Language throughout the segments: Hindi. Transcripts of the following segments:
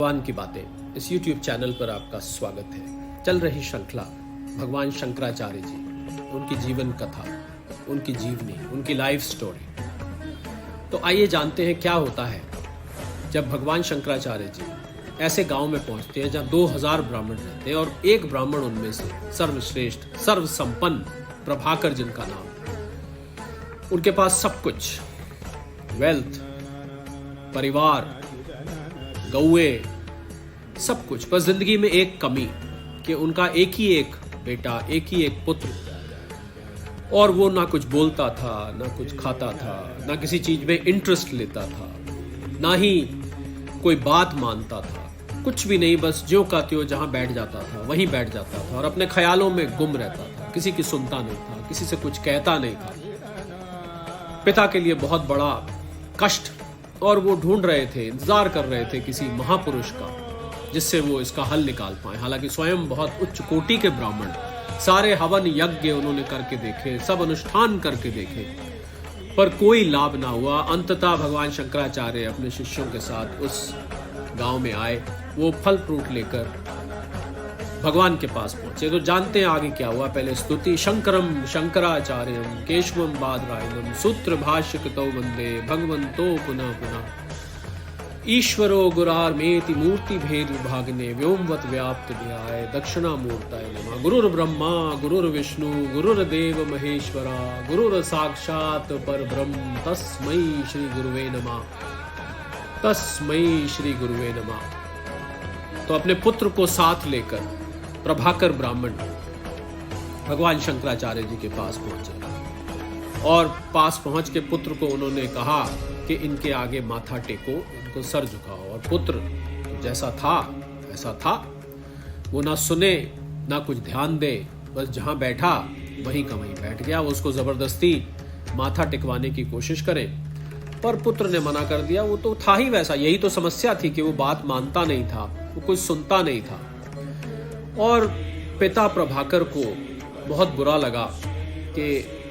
भगवान की बातें इस YouTube चैनल पर आपका स्वागत है। चल रही श्रृंखला भगवान शंकराचार्य जी, उनकी जीवन कथा, उनकी जीवनी, उनकी लाइफ स्टोरी। तो आइए जानते हैं क्या होता है जब भगवान शंकराचार्य जी ऐसे गांव में पहुंचते हैं जहां 2000 ब्राह्मण रहते हैं और एक ब्राह्मण उनमें से सर्वश्रेष्ठ, सर्वसंपन्न प्रभाकर जिनका नाम, उनके पास सब कुछ, वेल्थ, परिवार, गौए, सब कुछ, बस जिंदगी में एक कमी कि उनका एक ही एक बेटा, एक ही एक पुत्र, और वो ना कुछ बोलता था, ना कुछ खाता था, ना किसी चीज में इंटरेस्ट लेता था, ना ही कोई बात मानता था, कुछ भी नहीं, बस ज्यों का त्यों जहां बैठ जाता था वहीं बैठ जाता था और अपने ख्यालों में गुम रहता था, किसी की सुनता नहीं था, किसी से कुछ कहता नहीं था। पिता के लिए बहुत बड़ा कष्ट, और वो ढूंढ रहे थे, इंतजार कर रहे थे किसी महापुरुष का जिससे वो इसका हल निकाल पाए। हालांकि स्वयं बहुत उच्च कोटि के ब्राह्मण, सारे हवन यज्ञ उन्होंने करके देखे, सब अनुष्ठान करके देखे, पर कोई लाभ ना हुआ। अंततः भगवान शंकराचार्य अपने शिष्यों के साथ उस गांव में आए, वो फल फ्रूट लेकर भगवान के पास पहुंचे। तो जानते हैं आगे क्या हुआ। पहले स्तुति, शंकरम शंकराचार्यम केशवम बादरायणम सूत्र भाष्य कृतौ वंदे भगवंतो पुनः पुनः ईश्वरो गुरार्मेति मूर्ति भेद विभागिने व्योमवत व्याप्त ध्याय दक्षिणामूर्ताय नमः। गुरुर्ब्रह्मा गुरुर्विष्णु गुरुर्देव महेश्वरा गुरुर साक्षात परब्रह्म तस्मै श्री गुरुवे नमः, तस्मै श्री गुरुवे नमः। तो अपने पुत्र को साथ लेकर प्रभाकर ब्राह्मण भगवान शंकराचार्य जी के पास पहुंचे और पास पहुंच के पुत्र को उन्होंने कहा कि इनके आगे माथा टेको, इनको सर झुकाओ। और पुत्र जैसा था ऐसा था, वो ना सुने ना कुछ ध्यान दे, बस जहां बैठा वहीं का वहीं बैठ गया। वो उसको जबरदस्ती माथा टिकवाने की कोशिश करे, पर पुत्र ने मना कर दिया। वो तो था ही वैसा, यही तो समस्या थी कि वो बात मानता नहीं था, वो कुछ सुनता नहीं था। और पिता प्रभाकर को बहुत बुरा लगा कि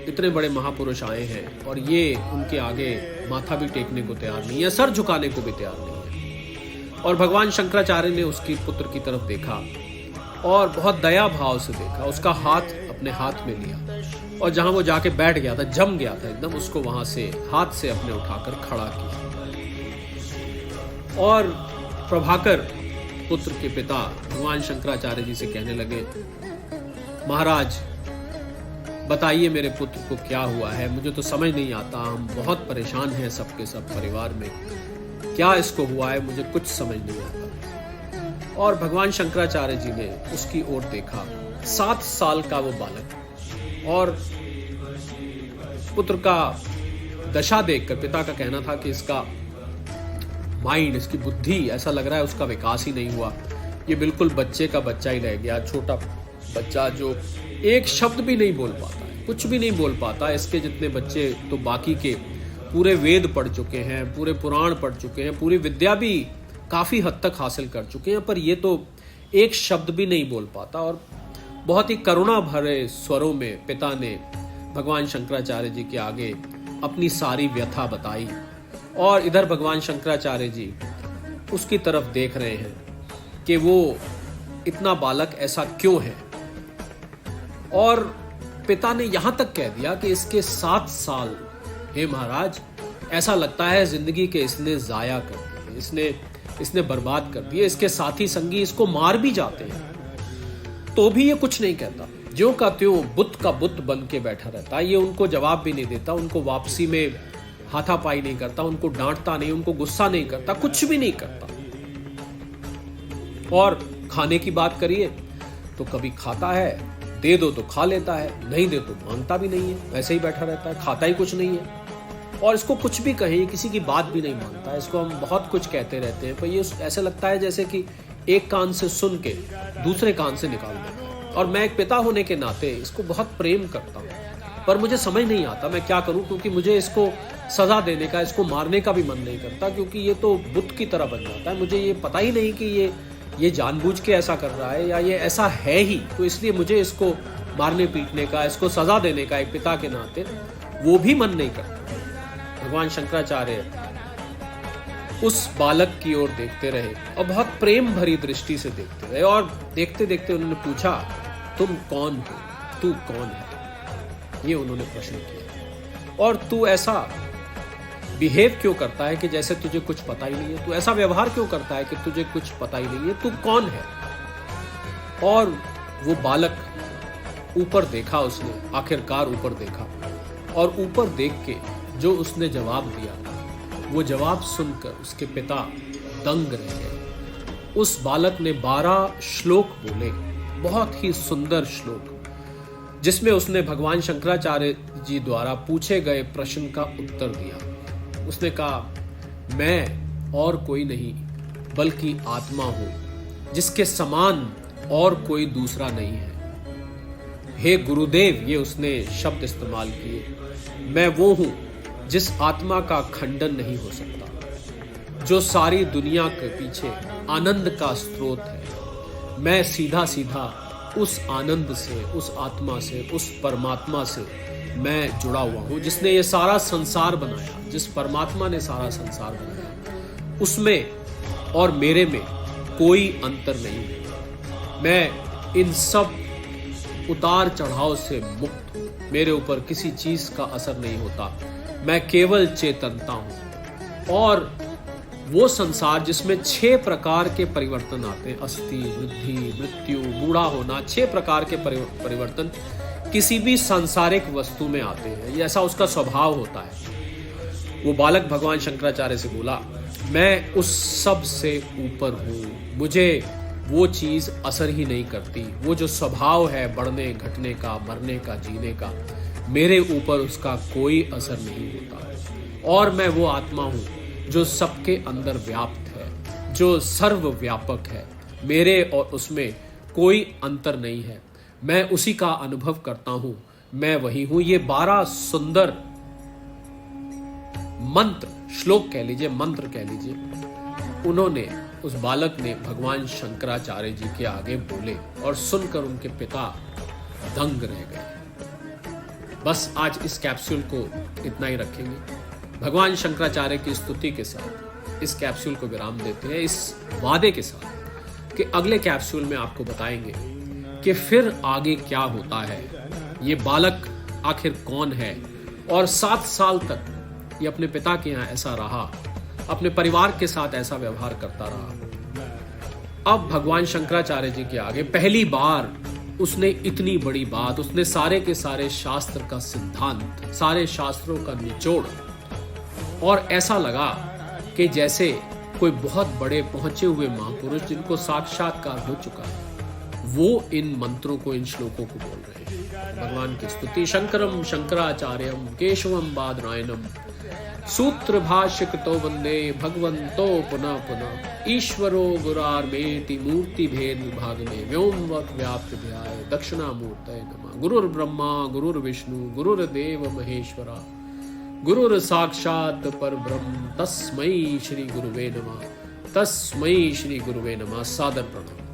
इतने बड़े महापुरुष आए हैं और ये उनके आगे माथा भी टेकने को तैयार नहीं है, सर झुकाने को भी तैयार नहीं है। और भगवान शंकराचार्य ने उसकी पुत्र की तरफ देखा और बहुत दया भाव से देखा, उसका हाथ अपने हाथ में लिया और जहां वो जाके बैठ गया था, जम गया था एकदम, उसको वहां से हाथ से अपने उठाकर खड़ा किया। और प्रभाकर पुत्र के पिता भगवान शंकराचार्य जी से कहने लगे, महाराज बताइए मेरे पुत्र को क्या हुआ है, मुझे तो समझ नहीं आता, हम बहुत परेशान हैं सबके सब परिवार में, क्या इसको हुआ है, मुझे कुछ समझ नहीं आता। और भगवान शंकराचार्य जी ने उसकी ओर देखा, 7 साल का वो बालक, और पुत्र का दशा देखकर पिता का कहना था कि इसका माइंड, इसकी बुद्धि, ऐसा लग रहा है उसका विकास ही नहीं हुआ, ये बिल्कुल बच्चे का बच्चा ही रह गया, छोटा बच्चा जो एक शब्द भी नहीं बोल पाता है, कुछ भी नहीं बोल पाता। इसके जितने बच्चे तो बाकी के पूरे वेद पढ़ चुके हैं, पूरे पुराण पढ़ चुके हैं, पूरी विद्या भी काफी हद तक हासिल कर चुके हैं, पर ये तो एक शब्द भी नहीं बोल पाता। और बहुत ही करुणा भरे स्वरों में पिता ने भगवान शंकराचार्य जी के आगे अपनी सारी व्यथा बताई। और इधर भगवान शंकराचार्य जी उसकी तरफ देख रहे हैं कि वो इतना बालक ऐसा क्यों है। और पिता ने यहां तक कह दिया कि इसके 7 साल, हे महाराज, ऐसा लगता है जिंदगी के इसने जाया कर दिए, इसने बर्बाद कर दिए, इसके साथी संगी इसको मार भी जाते हैं तो भी ये कुछ नहीं कहता, ज्यों का त्यों बुत का बुत बन के बैठा रहता है। ये उनको जवाब भी नहीं देता, उनको वापसी में हाथापाई नहीं करता, उनको डांटता नहीं, उनको गुस्सा नहीं करता, कुछ भी नहीं करता। और खाने की बात करिए तो कभी खाता है, दे दो तो खा लेता है, नहीं दे तो मांगता भी नहीं है, वैसे ही बैठा रहता है, खाता ही कुछ नहीं है। और इसको कुछ भी कहें, किसी की बात भी नहीं मानता है। इसको हम बहुत कुछ कहते रहते हैं, पर ये ऐसे लगता है जैसे कि एक कान से सुन के दूसरे कान से निकाल देता है। और मैं एक पिता होने के नाते इसको बहुत प्रेम करता हूँ, पर मुझे समझ नहीं आता मैं क्या करूं, क्योंकि मुझे इसको सजा देने का, इसको मारने का भी मन नहीं करता, क्योंकि ये तो बुत की तरह बन जाता है। मुझे ये पता ही नहीं कि ये जानबूझ के ऐसा कर रहा है या ये ऐसा है ही, तो इसलिए मुझे इसको मारने पीटने का, इसको सजा देने का एक पिता के नाते वो भी मन नहीं करता। भगवान शंकराचार्य उस बालक की ओर देखते रहे और बहुत प्रेम भरी दृष्टि से देखते रहे। और देखते देखते उन्होंने पूछा, तुम कौन हो, तू कौन है? ये उन्होंने प्रश्न किया। और तू ऐसा बिहेव क्यों करता है कि जैसे तुझे कुछ पता ही नहीं है? तू ऐसा व्यवहार क्यों करता है कि तुझे कुछ पता ही नहीं है? तू कौन है? और वो बालक ऊपर देखा, उसने आखिरकार ऊपर देखा, और ऊपर देख के जो उसने जवाब दिया, वो जवाब सुनकर उसके पिता दंग रह गए। उस बालक ने 12 श्लोक बोले, बहुत ही सुंदर श्लोक, जिसमें उसने भगवान शंकराचार्य जी द्वारा पूछे गए प्रश्न का उत्तर दिया। उसने कहा, मैं और कोई नहीं बल्कि आत्मा हूं, जिसके समान और कोई दूसरा नहीं है। हे गुरुदेव, ये उसने शब्द इस्तेमाल किए, मैं वो हूं जिस आत्मा का खंडन नहीं हो सकता, जो सारी दुनिया के पीछे आनंद का स्रोत है। मैं सीधा सीधा उस आनंद से, उस आत्मा से, उस परमात्मा से मैं जुड़ा हुआ हूं, जिसने ये सारा संसार बनाया, जिस परमात्मा ने सारा संसार बनाया, उसमें और मेरे में कोई अंतर नहीं है। मैं इन सब उतार चढ़ाव से मुक्त हूं, मेरे ऊपर किसी चीज का असर नहीं होता, मैं केवल चेतनता हूं। और वो संसार जिसमें 6 प्रकार के परिवर्तन आते हैं, अस्थि, वृद्धि, मृत्यु, बूढ़ा होना, 6 प्रकार के परिवर्तन किसी भी सांसारिक वस्तु में आते हैं, ये ऐसा उसका स्वभाव होता है। वो बालक भगवान शंकराचार्य से बोला, मैं उस सब से ऊपर हूं, मुझे वो चीज असर ही नहीं करती। वो जो स्वभाव है बढ़ने घटने का, मरने का, जीने का, मेरे ऊपर उसका कोई असर नहीं होता। और मैं वो आत्मा हूं जो सबके अंदर व्याप्त है, जो सर्वव्यापक है, मेरे और उसमें कोई अंतर नहीं है, मैं उसी का अनुभव करता हूं, मैं वही हूं। ये 12 सुंदर मंत्र, श्लोक कह लीजिए, मंत्र कह लीजिए, उन्होंने, उस बालक ने भगवान शंकराचार्य जी के आगे बोले, और सुनकर उनके पिता दंग रह गए। बस आज इस कैप्सूल को इतना ही रखेंगे। भगवान शंकराचार्य की स्तुति के साथ इस कैप्सूल को विराम देते हैं, इस वादे के साथ कि अगले कैप्सूल में आपको बताएंगे कि फिर आगे क्या होता है, ये बालक आखिर कौन है, और 7 साल तक ये अपने पिता के यहाँ ऐसा रहा, अपने परिवार के साथ ऐसा व्यवहार करता रहा। अब भगवान शंकराचार्य जी के आगे पहली बार उसने इतनी बड़ी बात, उसने सारे के सारे शास्त्र का सिद्धांत, सारे शास्त्रों का निचोड़, और ऐसा लगा कि जैसे कोई बहुत बड़े पहुंचे हुए महापुरुष जिनको साक्षात्कार हो चुका है, वो इन मंत्रों को, इन श्लोकों को बोल रहे हैं। भगवान की स्तुति। शंकरम शंकराचार्यम केशवम बादरायणम सूत्र भाष्य कृतो वंदे भगवंतो पुनः पुनः। ईश्वरो गुरार्मेति मूर्ति भेद विभागने व्योमवत् व्याप्त ध्याय दक्षिणामूर्तये नमः। गुरुर्ब्रह्मा गुरुर्विष्णु गुरुर्देव महेश्वरा गुरुर साक्षात परब्रह्म तस्मै श्री गुरुवे नमः। तस्मै श्री गुरुवे नमः। सादर प्रणाम।